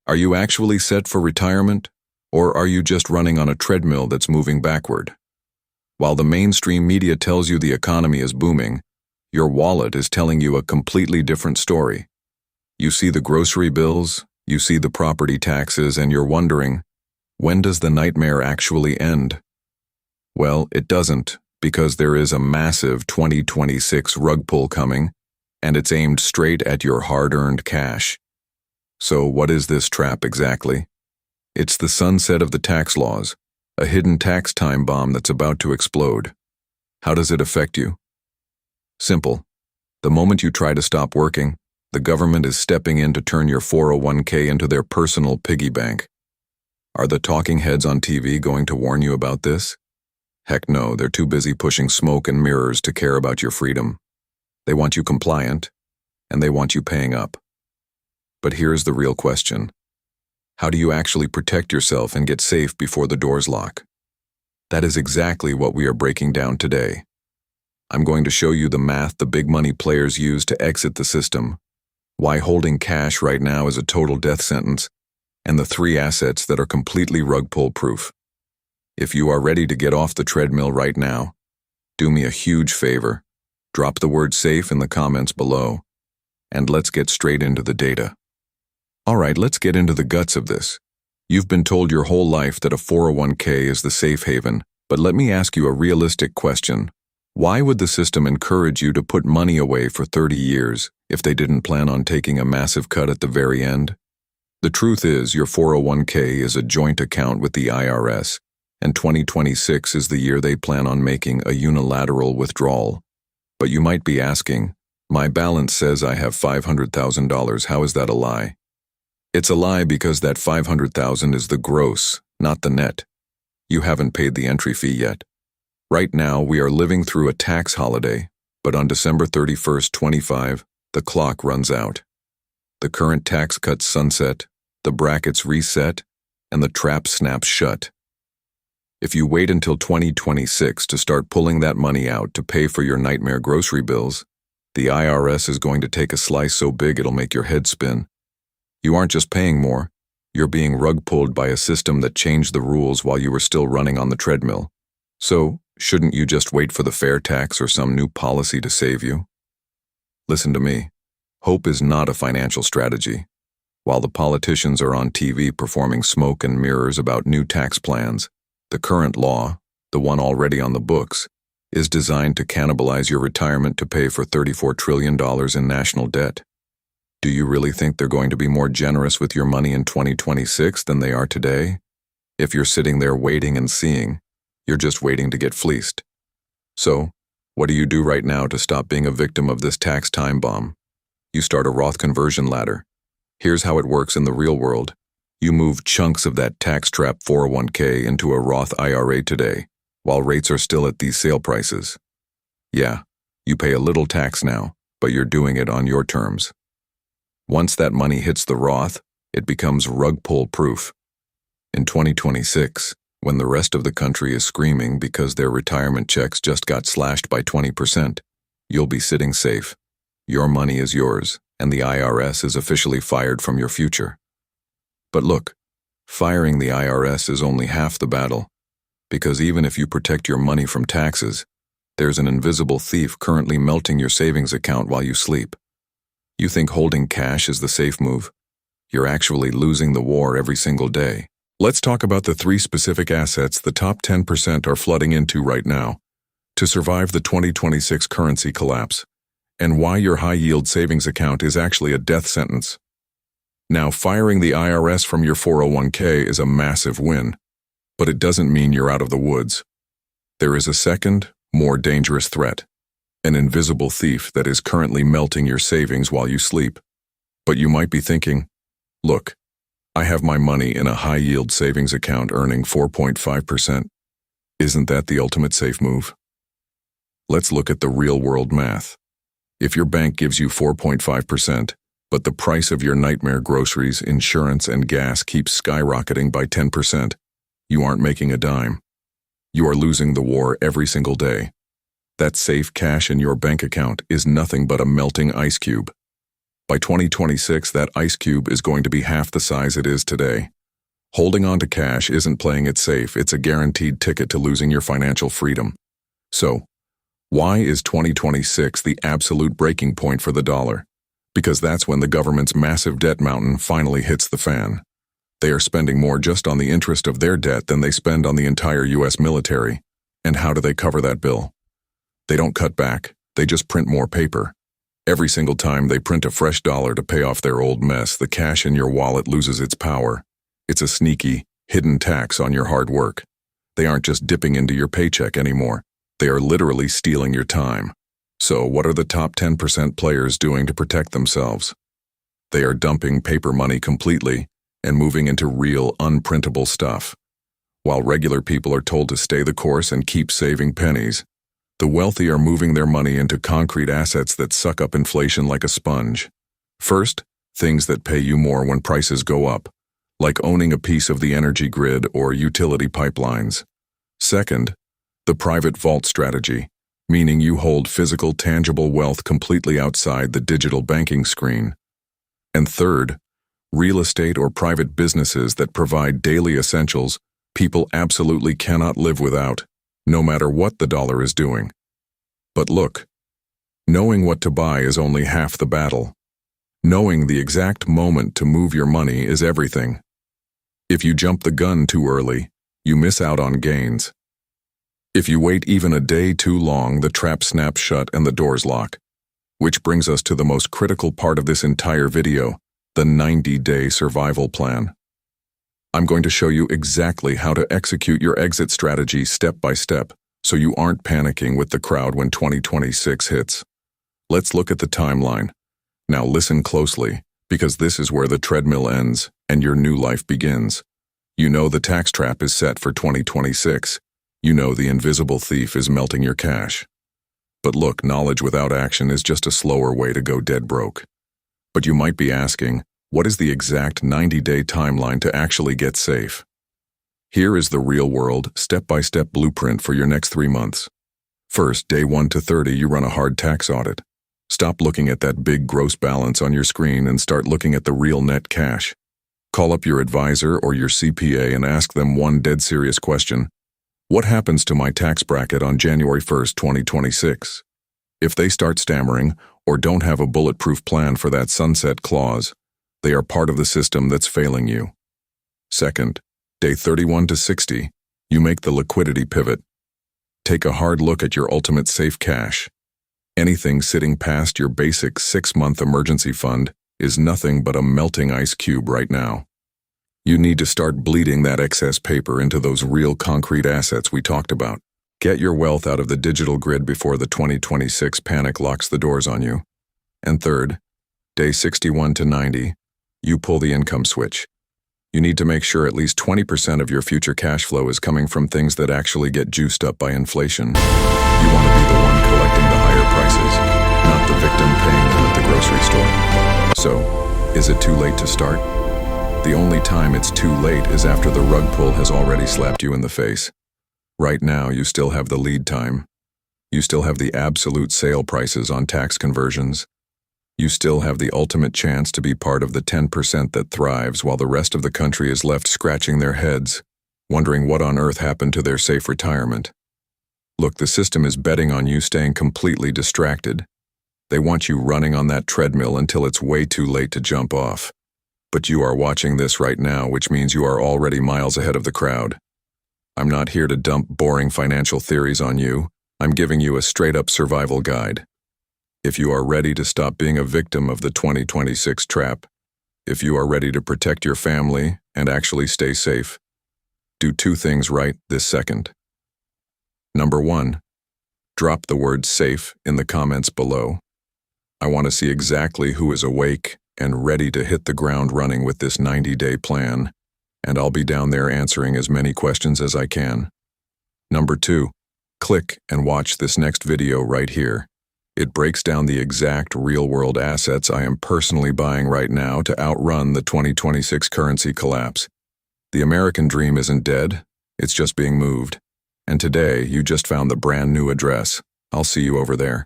Are you actually set for retirement, or are you just running on a treadmill that's moving backward? While the mainstream media tells you the economy is booming, your wallet is telling you a completely different story. You see the grocery bills, you see the property taxes, and you're wondering, when does the nightmare actually end? Well, it doesn't, because there is a massive 2026 rug pull coming, and it's aimed straight at your hard-earned cash. So what is this trap exactly? It's the sunset of the tax laws, a hidden tax time bomb that's about to explode. How does it affect you? Simple. The moment you try to stop working, the government is stepping in to turn your 401k into their personal piggy bank. Are the talking heads on TV going to warn you about this? Heck no, they're too busy pushing smoke and mirrors to care about your freedom. They want you compliant, and they want you paying up. But here's the real question. How do you actually protect yourself and get safe before the doors lock? That is exactly what we are breaking down today. I'm going to show you the math the big money players use to exit the system, why holding cash right now is a total death sentence, and the 3 assets that are completely rug pull proof. If you are ready to get off the treadmill right now, do me a huge favor. Drop the word SAFE in the comments below, and let's get straight into the data. Alright, let's get into the guts of this. You've been told your whole life that a 401k is the safe haven, but let me ask you a realistic question. Why would the system encourage you to put money away for 30 years if they didn't plan on taking a massive cut at the very end? The truth is, your 401k is a joint account with the IRS, and 2026 is the year they plan on making a unilateral withdrawal. But you might be asking, my balance says I have $500,000, how is that a lie? It's a lie because that $500,000 is the gross, not the net. You haven't paid the entry fee yet. Right now, we are living through a tax holiday, but on December 31st, 25, the clock runs out. The current tax cuts sunset, the brackets reset, and the trap snaps shut. If you wait until 2026 to start pulling that money out to pay for your nightmare grocery bills, the IRS is going to take a slice so big it'll make your head spin. You aren't just paying more, you're being rug pulled by a system that changed the rules while you were still running on the treadmill. So, shouldn't you just wait for the fair tax or some new policy to save you? Listen to me. Hope is not a financial strategy. While the politicians are on TV performing smoke and mirrors about new tax plans, the current law, the one already on the books, is designed to cannibalize your retirement to pay for $34 trillion in national debt. Do you really think they're going to be more generous with your money in 2026 than they are today? If you're sitting there waiting and seeing, you're just waiting to get fleeced. So, what do you do right now to stop being a victim of this tax time bomb? You start a Roth conversion ladder. Here's how it works in the real world. You move chunks of that tax trap 401k into a Roth IRA today, while rates are still at these sale prices. Yeah, you pay a little tax now, but you're doing it on your terms. Once that money hits the Roth, it becomes rug pull proof. In 2026, when the rest of the country is screaming because their retirement checks just got slashed by 20%, you'll be sitting safe. Your money is yours, and the IRS is officially fired from your future. But look, firing the IRS is only half the battle, because even if you protect your money from taxes, there's an invisible thief currently melting your savings account while you sleep. You think holding cash is the safe move? You're actually losing the war every single day. Let's talk about the 3 specific assets the top 10% are flooding into right now to survive the 2026 currency collapse, and why your high-yield savings account is actually a death sentence. Now, firing the IRS from your 401k is a massive win, but it doesn't mean you're out of the woods. There is a second, more dangerous threat. An invisible thief that is currently melting your savings while you sleep. But you might be thinking, look, I have my money in a high-yield savings account earning 4.5%. Isn't that the ultimate safe move? Let's look at the real-world math. If your bank gives you 4.5%, but the price of your nightmare groceries, insurance, and gas keeps skyrocketing by 10%, you aren't making a dime. You are losing the war every single day. That safe cash in your bank account is nothing but a melting ice cube. By 2026, that ice cube is going to be half the size it is today. Holding on to cash isn't playing it safe, it's a guaranteed ticket to losing your financial freedom. So, why is 2026 the absolute breaking point for the dollar? Because that's when the government's massive debt mountain finally hits the fan. They are spending more just on the interest of their debt than they spend on the entire US military. And how do they cover that bill? They don't cut back, they just print more paper. Every single time they print a fresh dollar to pay off their old mess, the cash in your wallet loses its power. It's a sneaky, hidden tax on your hard work. They aren't just dipping into your paycheck anymore. They are literally stealing your time. So what are the top 10% players doing to protect themselves? They are dumping paper money completely and moving into real, unprintable stuff. While regular people are told to stay the course and keep saving pennies, the wealthy are moving their money into concrete assets that suck up inflation like a sponge. First, things that pay you more when prices go up, like owning a piece of the energy grid or utility pipelines. Second, the private vault strategy, meaning you hold physical, tangible wealth completely outside the digital banking screen. And third, real estate or private businesses that provide daily essentials people absolutely cannot live without, no matter what the dollar is doing. But look, knowing what to buy is only half the battle. Knowing the exact moment to move your money is everything. If you jump the gun too early, you miss out on gains. If you wait even a day too long, the trap snaps shut and the doors lock. Which brings us to the most critical part of this entire video, the 90-day survival plan. I'm going to show you exactly how to execute your exit strategy step by step, so you aren't panicking with the crowd when 2026 hits. Let's look at the timeline. Now listen closely, because this is where the treadmill ends and your new life begins. You know the tax trap is set for 2026. You know the invisible thief is melting your cash. But look, knowledge without action is just a slower way to go dead broke. But you might be asking, what is the exact 90-day timeline to actually get safe? Here is the real-world, step-by-step blueprint for your next 3 months. First, day 1 to 30, you run a hard tax audit. Stop looking at that big gross balance on your screen and start looking at the real net cash. Call up your advisor or your CPA and ask them one dead serious question. What happens to my tax bracket on January 1st, 2026? If they start stammering or don't have a bulletproof plan for that sunset clause, they are part of the system that's failing you. Second, day 31 to 60, you make the liquidity pivot. Take a hard look at your ultimate safe cash. Anything sitting past your basic 6-month emergency fund is nothing but a melting ice cube right now. You need to start bleeding that excess paper into those real concrete assets we talked about. Get your wealth out of the digital grid before the 2026 panic locks the doors on you. And third, day 61 to 90, you pull the income switch. You need to make sure at least 20% of your future cash flow is coming from things that actually get juiced up by inflation. You want to be the one collecting the higher prices, not the victim paying them at the grocery store. So, is it too late to start? The only time it's too late is after the rug pull has already slapped you in the face. Right now, you still have the lead time. You still have the absolute sale prices on tax conversions. You still have the ultimate chance to be part of the 10% that thrives while the rest of the country is left scratching their heads, wondering what on earth happened to their safe retirement. Look, the system is betting on you staying completely distracted. They want you running on that treadmill until it's way too late to jump off. But you are watching this right now, which means you are already miles ahead of the crowd. I'm not here to dump boring financial theories on you. I'm giving you a straight-up survival guide. If you are ready to stop being a victim of the 2026 trap, if you are ready to protect your family and actually stay safe, do 2 things right this second. Number 1, drop the word safe in the comments below. I want to see exactly who is awake and ready to hit the ground running with this 90-day plan, and I'll be down there answering as many questions as I can. Number 2, click and watch this next video right here. It breaks down the exact real-world assets I am personally buying right now to outrun the 2026 currency collapse. The American dream isn't dead, it's just being moved. And today, you just found the brand new address. I'll see you over there.